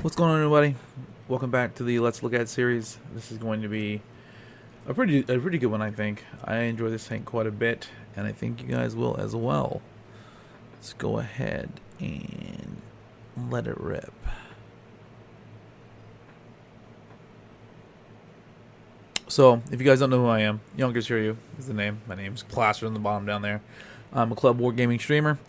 What's going on, everybody? Welcome back to the Let's Look At series. This is going to be a pretty good one, I think. I enjoy this tank quite a bit, and I think you guys will as well. Let's go ahead and let it rip. So, if you guys don't know who I am, Youngers Hear You is the name. My name's plastered on the bottom down there. I'm a club wargaming streamer.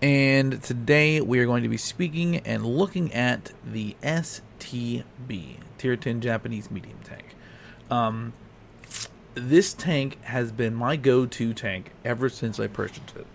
And today we are going to be speaking and looking at the STB, Tier 10 Japanese Medium Tank. This tank has been my go-to tank ever since I purchased it.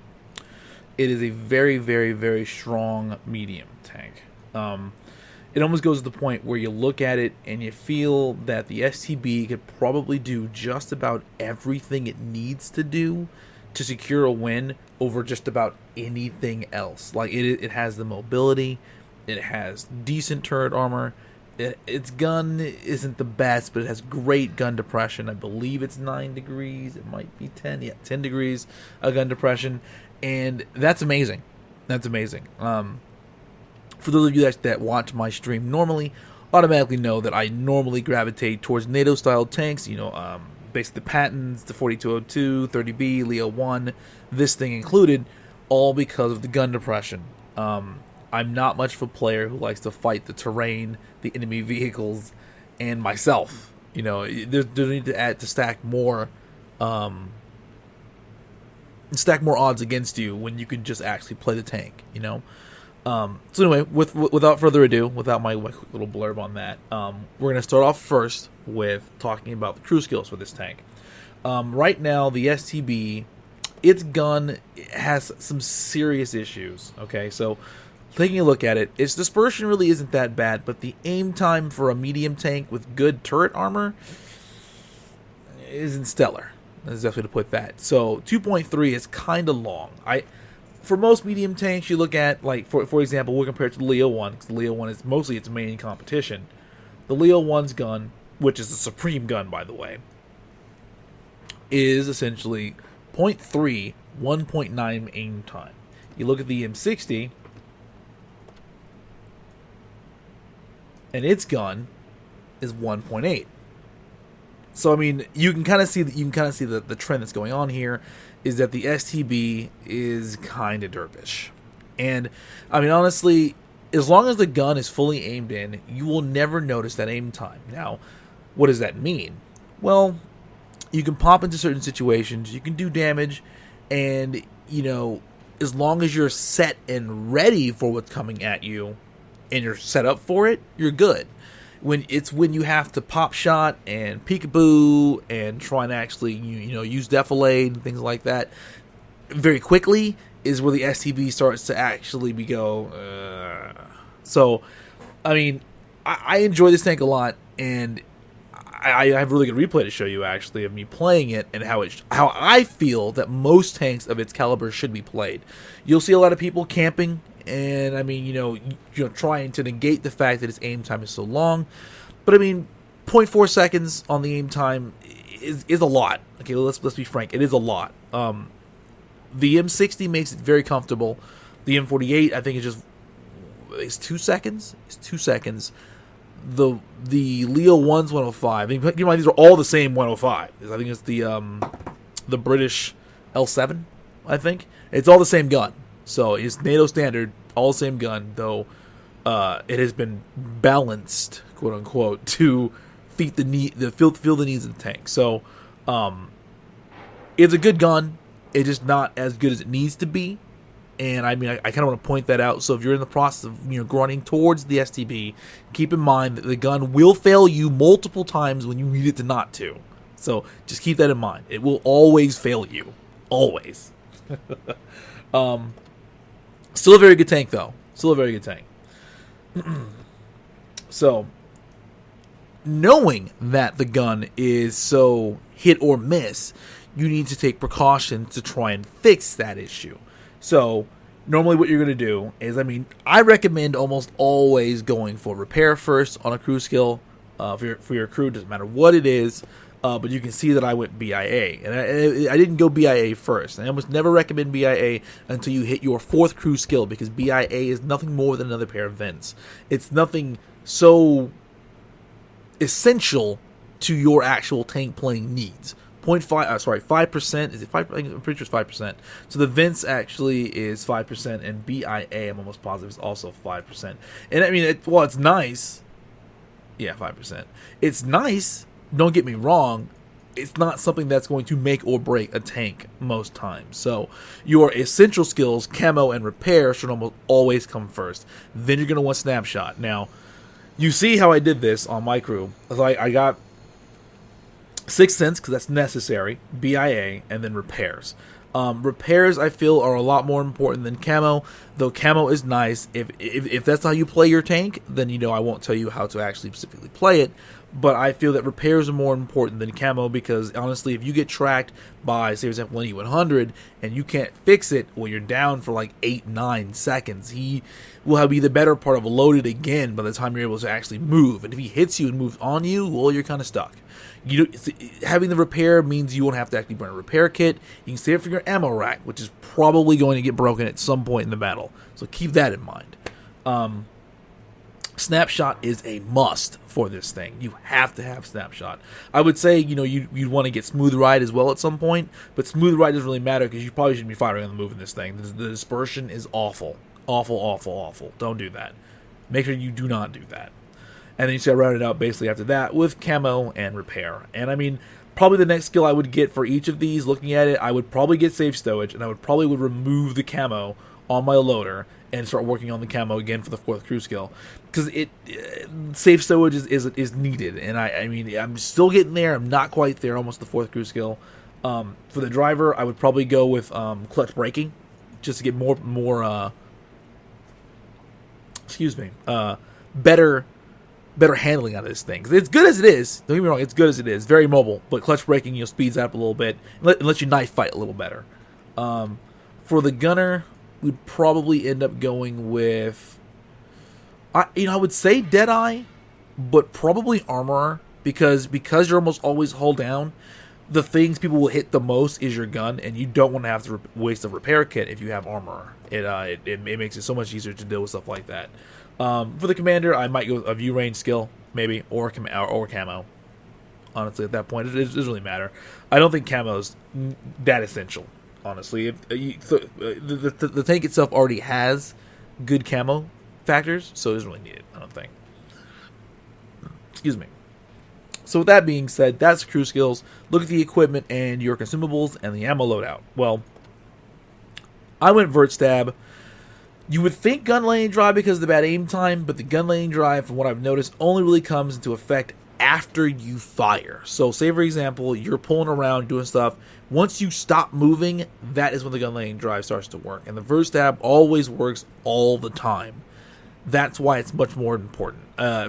It is a very, very, very strong medium tank. It almost goes to the point where you look at it and you feel that the STB could probably do just about everything it needs to do to secure a win over just about anything else. Like it has the mobility, it has decent turret armor, its gun isn't the best, but it has great gun depression. I believe it's 9 degrees, it might be 10, yeah, 10 degrees of gun depression, and that's amazing. That's amazing. For those of you that watch my stream normally, automatically know that I normally gravitate towards NATO-style tanks, basically the Pattons, the 4202, 30B, Leo 1, this thing included, all because of the gun depression. I'm not much of a player who likes to fight the terrain, the enemy vehicles, and myself. There's need to stack more odds against you when you can just actually play the tank. So anyway, without further ado, without my quick little blurb on that, we're going to start off first with talking about the crew skills for this tank. Right now, the STB, its gun has some serious issues. Okay, so taking a look at it, its dispersion really isn't that bad, but the aim time for a medium tank with good turret armor isn't stellar. That's definitely to put that. So 2.3 is kind of long. For most medium tanks, you look at, like, for example, we'll compare it to the Leo 1, because the Leo 1 is mostly its main competition. The Leo 1's gun, which is the supreme gun, by the way, is essentially 0.3, 1.9 aim time. You look at the M60, and its gun is 1.8. So I mean, you can kind of see the trend that's going on here is that the STB is kind of derpish. And I mean, honestly, as long as the gun is fully aimed in, you will never notice that aim time. Now, what does that mean? Well, you can pop into certain situations, you can do damage, and as long as you're set and ready for what's coming at you and you're set up for it, you're good. When you have to pop shot and peekaboo and try and actually use defilade and things like that very quickly is where the STB starts to actually So, I mean, I enjoy this tank a lot, and I have a really good replay to show you actually of me playing it and how I feel that most tanks of its caliber should be played. You'll see a lot of people camping. And I mean, trying to negate the fact that its aim time is so long, but I mean, 0.4 seconds on the aim time is a lot. Okay, let's be frank, it is a lot. The M60 makes it very comfortable. The M48, I think, it's 2 seconds. It's 2 seconds. The Leo 1's 105. I mean, keep in mind these are all the same 105. I think it's the British L7. I think it's all the same gun. So it's NATO standard, all the same gun, though it has been balanced, quote unquote, to feel the needs of the tank. So it's a good gun. It's just not as good as it needs to be. And I mean, I kind of want to point that out. So if you're in the process of grinding towards the STB, keep in mind that the gun will fail you multiple times when you need it to not to. So just keep that in mind. It will always fail you, always. Still a very good tank, though. Still a very good tank. So, knowing that the gun is so hit or miss, you need to take precautions to try and fix that issue. So, normally what you're going to do is, I recommend almost always going for repair first on a crew skill for your crew, doesn't matter what it is. But you can see that I went BIA, and I didn't go BIA first. I almost never recommend BIA until you hit your 4th crew skill, because BIA is nothing more than another pair of vents. It's nothing so essential to your actual tank playing needs. 5%. Is it 5? I'm pretty sure it's 5%. So the vents actually is 5%, and BIA, I'm almost positive, is also 5%. And I mean, it's nice. Yeah, 5%. It's nice. Don't get me wrong. It's not something that's going to make or break a tank most times. So your essential skills, camo and repair, should almost always come first. Then you're going to want Snapshot. Now, you see how I did this on my crew. I got 6th Sense, because that's necessary, BIA, and then repairs. Repairs, I feel, are a lot more important than camo, though camo is nice. If that's how you play your tank, then I won't tell you how to actually specifically play it, but I feel that repairs are more important than camo, because honestly, if you get tracked by, say for example, an E100, and you can't fix it, well, you're down for like 8-9 seconds. He will be the better part of loaded again by the time you're able to actually move, and if he hits you and moves on you, well, you're kind of stuck. Having the repair means you won't have to actually burn a repair kit. You can save it for your ammo rack, which is probably going to get broken at some point in the battle. So keep that in mind. Snapshot is a must for this thing. You have to have Snapshot. I would say, you'd want to get Smooth Ride as well at some point, but Smooth Ride doesn't really matter because you probably shouldn't be firing on the move in this thing. The dispersion is awful. Awful, awful, awful. Don't do that. Make sure you do not do that. And then you start rounding out basically after that with camo and repair. And I mean, probably the next skill I would get for each of these, looking at it, I would probably get Safe Stowage, and I would remove the camo on my loader and start working on the camo again for the 4th crew skill. Because Safe Stowage is needed. And I mean, I'm still getting there. I'm not quite there, almost the 4th crew skill. For the driver, I would probably go with clutch braking, just to get better handling out of this thing. 'Cause it's good as it is. Don't get me wrong, it's good as it is. Very mobile, but clutch braking, speeds up a little bit and lets you knife fight a little better. For the gunner, we'd probably end up going with, I would say Deadeye, but probably Armorer, because you're almost always hull down. The things people will hit the most is your gun, and you don't want to have to waste a repair kit if you have Armorer. It makes it so much easier to deal with stuff like that. For the commander, I might go with a view range skill, maybe, or camo. Honestly, at that point, it doesn't really matter. I don't think camo's that essential, honestly. The tank itself already has good camo factors, so it doesn't really need it, I don't think. Excuse me. So with that being said, that's the crew skills. Look at the equipment and your consumables and the ammo loadout. Well, I went vert stab. You would think gun lane drive because of the bad aim time, but the gun lane drive, from what I've noticed, only really comes into effect after you fire. So say for example, you're pulling around doing stuff. Once you stop moving, that is when the gun lane drive starts to work. And the vert stab always works all the time. That's why it's much more important.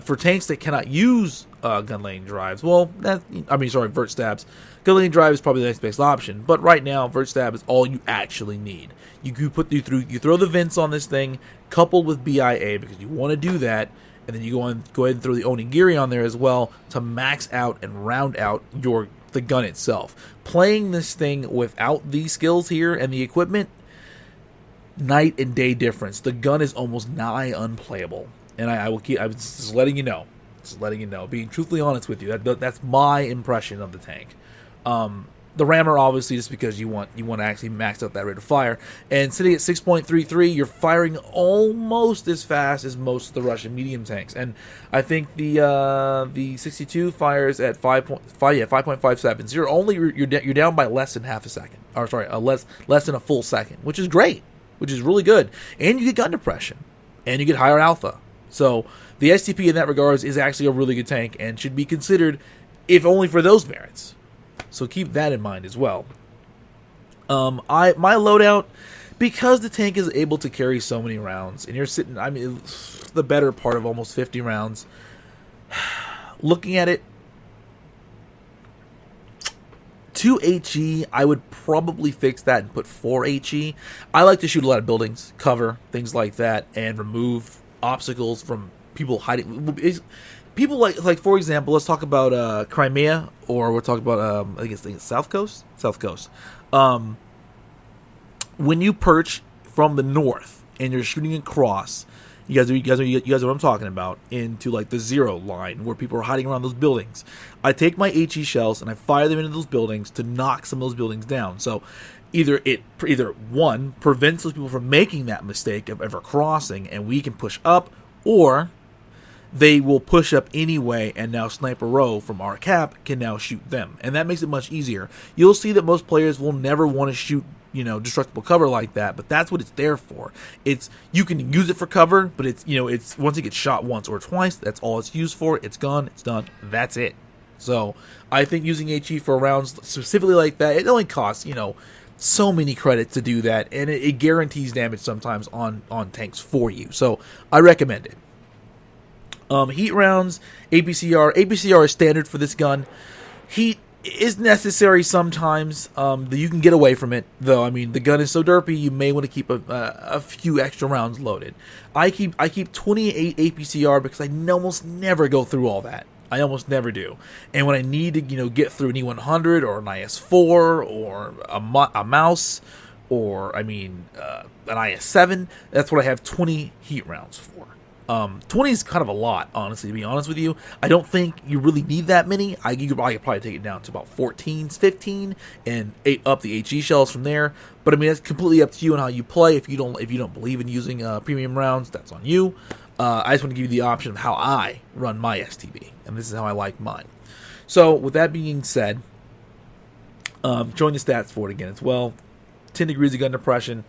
For tanks that cannot use gun lane drives, vert stabs. Gun lane drive is probably the next best option, but right now, vert stab is all you actually need. You throw the vents on this thing, coupled with BIA, because you want to do that, and then you go ahead and throw the onigiri on there as well to max out and round out the gun itself. Playing this thing without these skills here and the equipment, night and day difference. The gun is almost nigh unplayable, and I'm just letting you know. Being truthfully honest with you, that's my impression of the tank. The rammer, obviously, just because you want to actually max out that rate of fire. And sitting at 6.33, you're firing almost as fast as most of the Russian medium tanks. And I think the 62 fires at 5.57. So you're down by less than half a second. Or sorry, less than a full second, which is great, which is really good. And you get gun depression, and you get higher alpha. So the STP in that regards is actually a really good tank and should be considered, if only for those merits. So keep that in mind as well. My loadout, because the tank is able to carry so many rounds, and you're sitting, the better part of almost 50 rounds. Looking at it, 2 HE, I would probably fix that and put 4 HE. I like to shoot a lot of buildings, cover, things like that, and remove obstacles from people hiding. People like for example, let's talk about Crimea, or we'll talk about I think it's South Coast. South Coast. When you perch from the north and you're shooting across, you guys know what I'm talking about, into like the 0 line where people are hiding around those buildings. I take my HE shells and I fire them into those buildings to knock some of those buildings down. So either one prevents those people from making that mistake of ever crossing, and we can push up, or they will push up anyway, and now Sniper Row from our cap can now shoot them, and that makes it much easier. You'll see that most players will never want to shoot, destructible cover like that, but that's what it's there for. You can use it for cover, but it's once it gets shot once or twice, that's all it's used for. It's gone, it's done, that's it. So I think using HE for rounds specifically like that, it only costs so many credits to do that, and it guarantees damage sometimes on tanks for you. So I recommend it. Heat rounds, APCR. APCR is standard for this gun. Heat is necessary sometimes. You can get away from it, though. I mean, the gun is so derpy, you may want to keep a few extra rounds loaded. I keep 28 APCR because I almost never go through all that. I almost never do. And when I need to, get through an E100 or an IS-4 or a mouse or, an IS-7, that's what I have 20 heat rounds for. 20 is kind of a lot, honestly, to be honest with you. I don't think you really need that many. I could probably take it down to about 14, 15, and up the HE shells from there. But I mean, it's completely up to you and how you play. If you don't believe in using premium rounds, that's on you. I just want to give you the option of how I run my STB, and this is how I like mine. So, with that being said, showing the stats for it again as well. 10 degrees of gun depression,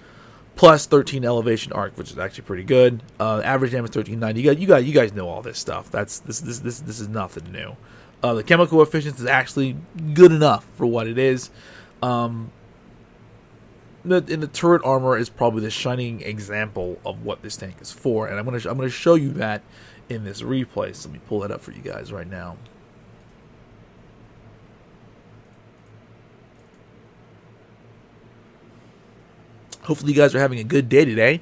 plus 13 elevation arc, which is actually pretty good. Average damage 1390. You guys know all this stuff. This is nothing new. The chemical efficiency is actually good enough for what it is. The turret armor is probably the shining example of what this tank is for, and I'm gonna show you that in this replay. So let me pull that up for you guys right now. Hopefully you guys are having a good day today.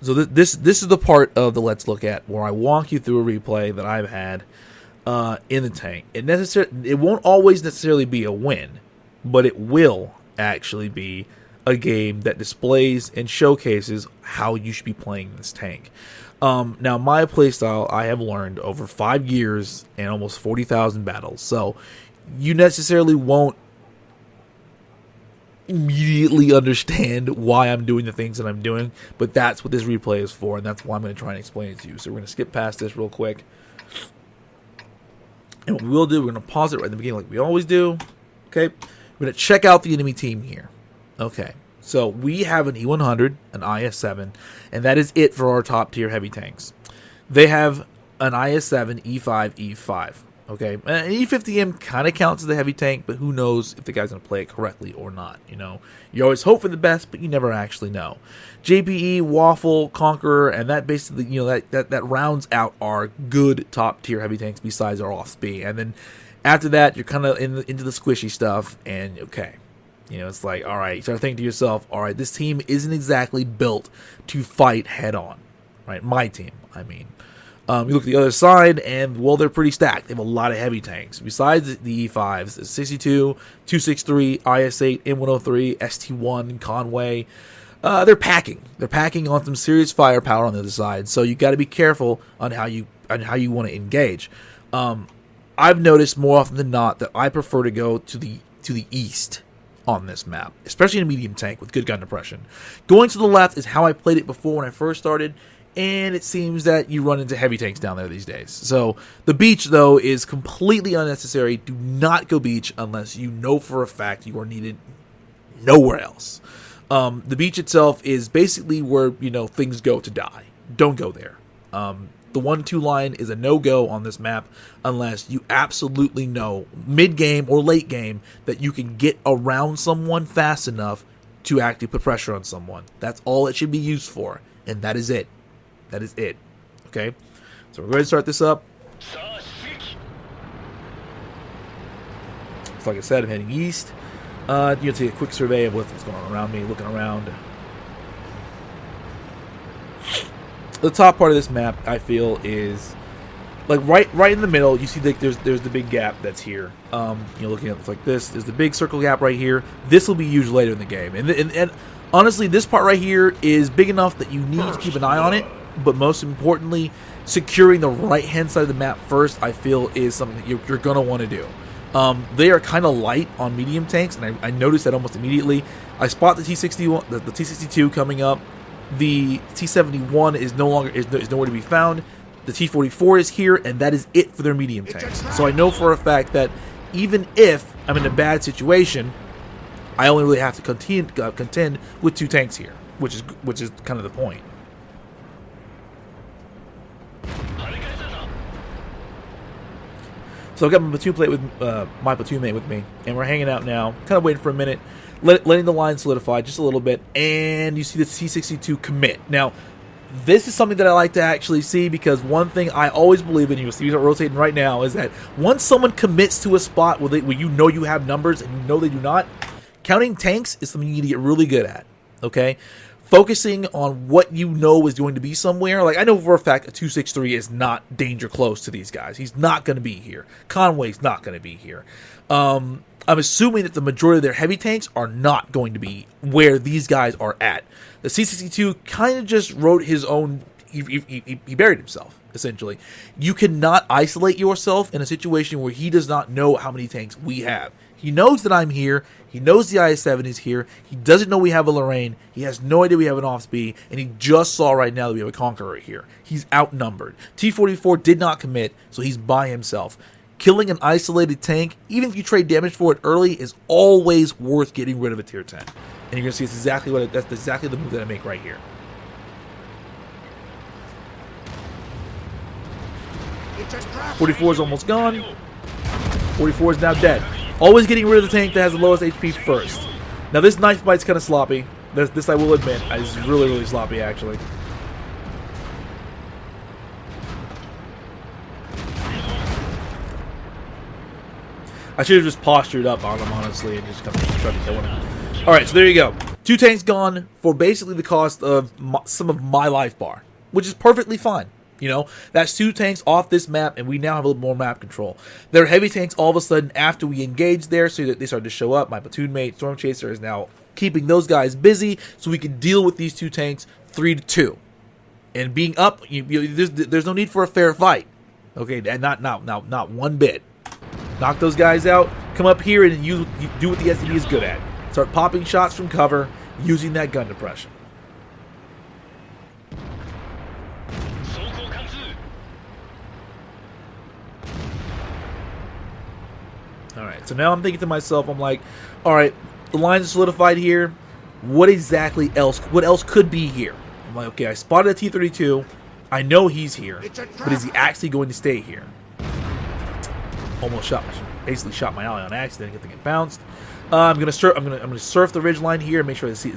So this is the part of the Let's Look At where I walk you through a replay that I've had in the tank. It won't always necessarily be a win, but it will actually be a game that displays and showcases how you should be playing this tank. Now, my playstyle, I have learned over 5 years and almost 40,000 battles. So you necessarily won't immediately understand why I'm doing the things that I'm doing, but that's what this replay is for, and that's why I'm going to try and explain it to you. So we're going to skip past this real quick, and what we will do, we're going to pause it right in the beginning like we always do. Okay, we're going to check out the enemy team here. Okay, so we have an E100, an IS-7, and that is it for our top tier heavy tanks. They have an IS-7, E5, E5. Okay, an E50M kind of counts as a heavy tank, but who knows if the guy's going to play it correctly or not, You always hope for the best, but you never actually know. JPE, Waffle, Conqueror, and that basically, that rounds out our good top-tier heavy tanks besides our off-speed. And then after that, you're kind of into the squishy stuff, and okay. It's like, all right, you start thinking to yourself, all right, this team isn't exactly built to fight head-on, right? My team, I mean. You look at the other side, and, well, they're pretty stacked. They have a lot of heavy tanks. Besides the E5s, the 62, 263, IS-8, M103, ST-1, Conway. They're packing. They're packing on some serious firepower on the other side, so you got to be careful on how you want to engage. I've noticed more often than not that I prefer to go to the east on this map, especially in a medium tank with good gun depression. Going to the left is how I played it before when I first started, and it seems that you run into heavy tanks down there these days. So the beach, though, is completely unnecessary. Do not go beach unless you know for a fact you are needed nowhere else. The beach itself is basically where, things go to die. Don't go there. The 1-2 line is a no-go on this map unless you absolutely know, mid-game or late game, that you can get around someone fast enough to actually put pressure on someone. That's all it should be used for, and that is it. That is it. Okay? So we're going to start this up. So like I said, I'm heading east. You'll take a quick survey of what's going on around me, looking around. the top part of this map, I feel, is like right in the middle. You see, like there's the big gap that's here. Looking at it like this, there's the big circle gap right here. This will be used later in the game, and honestly, this part right here is big enough that you need to keep an eye on it. But most importantly, securing the right-hand side of the map first, I feel, is something that you're going to want to do. They are kind of light on medium tanks, and I noticed that almost immediately. I spot the T61, the T62 coming up. The T71 is nowhere to be found. The T44 is here, and that is it for their medium tanks. So I know for a fact that even if I'm in a bad situation, I only really have to contend with 2 tanks here, which is kind of the point. So I've got my platoon mate with me, and we're hanging out now, kind of waiting for a minute, letting the line solidify just a little bit, and you see the T62 commit. Now, this is something that I like to actually see, because one thing I always believe in, you'll see it rotating right now, is that once someone commits to a spot where you know you have numbers and you know they do not, counting tanks is something you need to get really good at, okay? Focusing on what you know is going to be somewhere. Like, I know for a fact a 263 is not danger close to these guys. He's not going to be here. Conway's not going to be here. I'm assuming that the majority of their heavy tanks are not going to be where these guys are at. The C62 kind of just wrote his own. He buried himself, essentially. You cannot isolate yourself in a situation where he does not know how many tanks we have. He knows that I'm here. He knows the IS-7 is here. He doesn't know we have a Lorraine. He has no idea we have an off-speed. And he just saw right now that we have a Conqueror here. He's outnumbered. T-44 did not commit, so he's by himself. Killing an isolated tank, even if you trade damage for it early, is always worth getting rid of a tier 10. And you're going to see that's exactly the move that I make right here. .44 is almost gone. 44 is now dead. Always getting rid of the tank that has the lowest HP first. Now this knife bite's kind of sloppy. This I will admit is really, really sloppy actually. I should have just postured up on him honestly and just kind of tried to kill him. Alright, so there you go. 2 tanks gone for basically the cost of some of my life bar, which is perfectly fine. You know, that's 2 tanks off this map, and we now have a little more map control. Their heavy tanks, all of a sudden, after we engage there, so that they started to show up. My platoon mate, Storm Chaser, is now keeping those guys busy, so we can deal with these 2 tanks 3-2. And being up, there's no need for a fair fight. Okay, and not one bit. Knock those guys out. Come up here and you do what the STB is good at. Start popping shots from cover, using that gun depression. Alright, so now I'm thinking to myself, I'm like, alright, the lines are solidified here. What else could be here? I'm like, okay, I spotted a T-32. I know he's here, but is he actually going to stay here? Basically shot my ally on accident, get to get bounced. I'm gonna surf the ridge line here and make sure to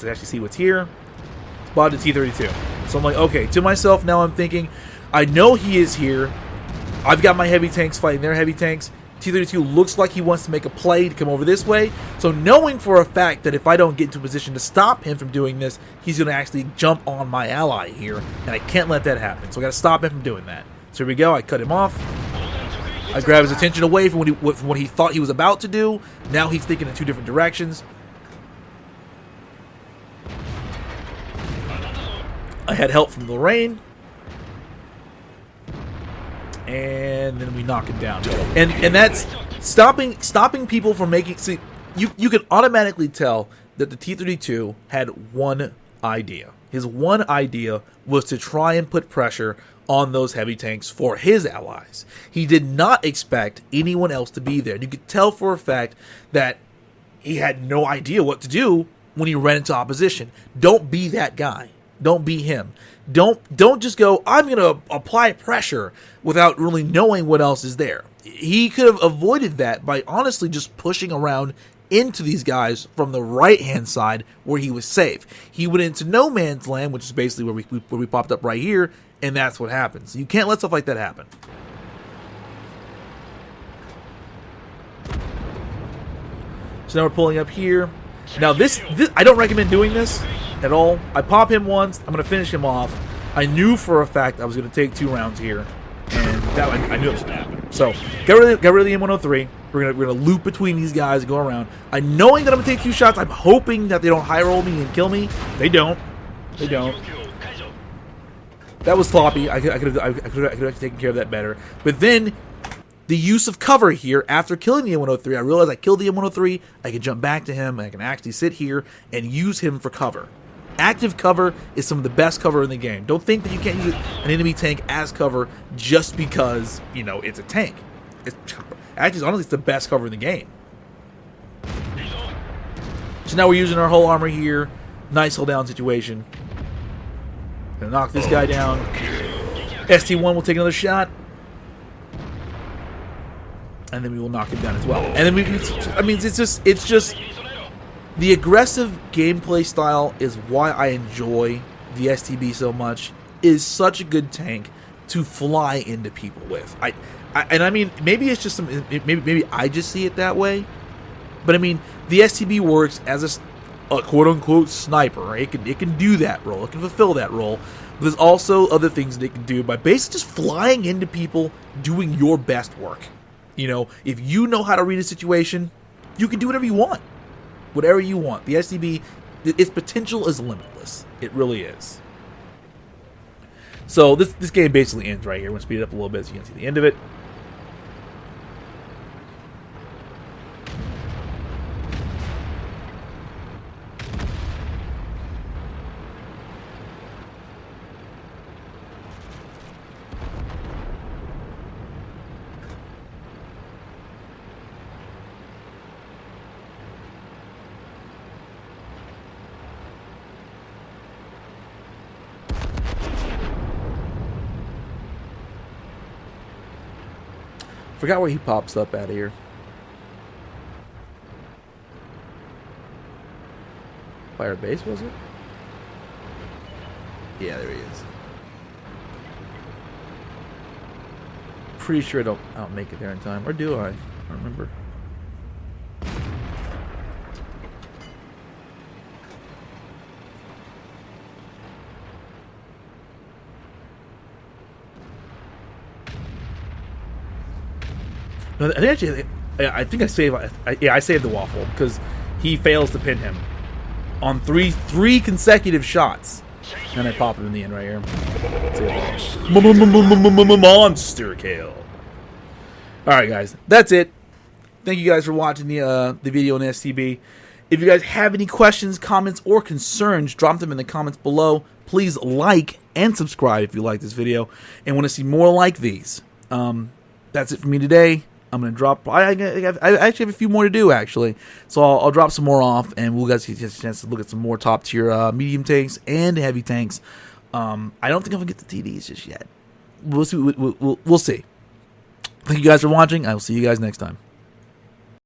actually see what's here. Spotted a T-32. So I'm like, okay, to myself now I'm thinking, I know he is here. I've got my heavy tanks fighting their heavy tanks. T-32 looks like he wants to make a play to come over this way. So knowing for a fact that if I don't get into a position to stop him from doing this, he's going to actually jump on my ally here. And I can't let that happen. So I got to stop him from doing that. So here we go. I cut him off. I grab his attention away from what he thought he was about to do. Now he's thinking in 2 different directions. I had help from Lorraine. And then we knock him down. And that's stopping people from making... See, you can automatically tell that the T-32 had one idea. His one idea was to try and put pressure on those heavy tanks for his allies. He did not expect anyone else to be there. And you could tell for a fact that he had no idea what to do when he ran into opposition. Don't be that guy. Don't be him. Don't just go, I'm going to apply pressure without really knowing what else is there. He could have avoided that by honestly just pushing around into these guys from the right-hand side where he was safe. He went into no man's land, which is basically where we popped up right here, and that's what happens. You can't let stuff like that happen. So now we're pulling up here. Now this I don't recommend doing this at all. I pop him once. I'm going to finish him off. I knew for a fact I was going to take 2 rounds here, and that I knew it was going to happen. So get rid of the M103. We're gonna loop between these guys and go around. Knowing that I'm gonna take 2 shots, I'm hoping that they don't high roll me and kill me. They don't. They don't. That was sloppy. I could have taken care of that better. But then the use of cover here after killing the M103, I realized I killed the M103. I can jump back to him. I can actually sit here and use him for cover. Active cover is some of the best cover in the game. Don't think that you can't use an enemy tank as cover just because, you know, it's a tank. Actually, honestly, it's the best cover in the game. So now we're using our whole armor here. Nice hold down situation. Gonna knock this guy down. ST-1 will take another shot. And then we will knock him down as well. And then it's just the aggressive gameplay style is why I enjoy the STB so much. It is such a good tank to fly into people with. I mean, maybe it's just maybe I just see it that way, but I mean, the STB works as a quote unquote sniper. Right? It can do that role. It can fulfill that role. But there's also other things that it can do by basically just flying into people, doing your best work. You know, if you know how to read a situation, you can do whatever you want. Whatever you want. The STB, its potential is limitless. It really is. So this game basically ends right here. We're going to speed it up a little bit so you can see the end of it. Forgot where he pops up out of here. Fire base, was it? Yeah, there he is. Pretty sure I don't make it there in time. Or do I? I don't remember. No, I think I saved. I saved the waffle because he fails to pin him on three consecutive shots, and I pop him in the end right here. Monster kill. All right, guys, that's it. Thank you guys for watching the video on the STB. If you guys have any questions, comments, or concerns, drop them in the comments below. Please like and subscribe if you like this video and want to see more like these. That's it for me today. I'm going to drop... I actually have a few more to do, actually. So I'll drop some more off, and we'll guys get a chance to look at some more top-tier medium tanks and heavy tanks. I don't think I'm going to get the TDs just yet. We'll see. We'll see. Thank you guys for watching. I will see you guys next time.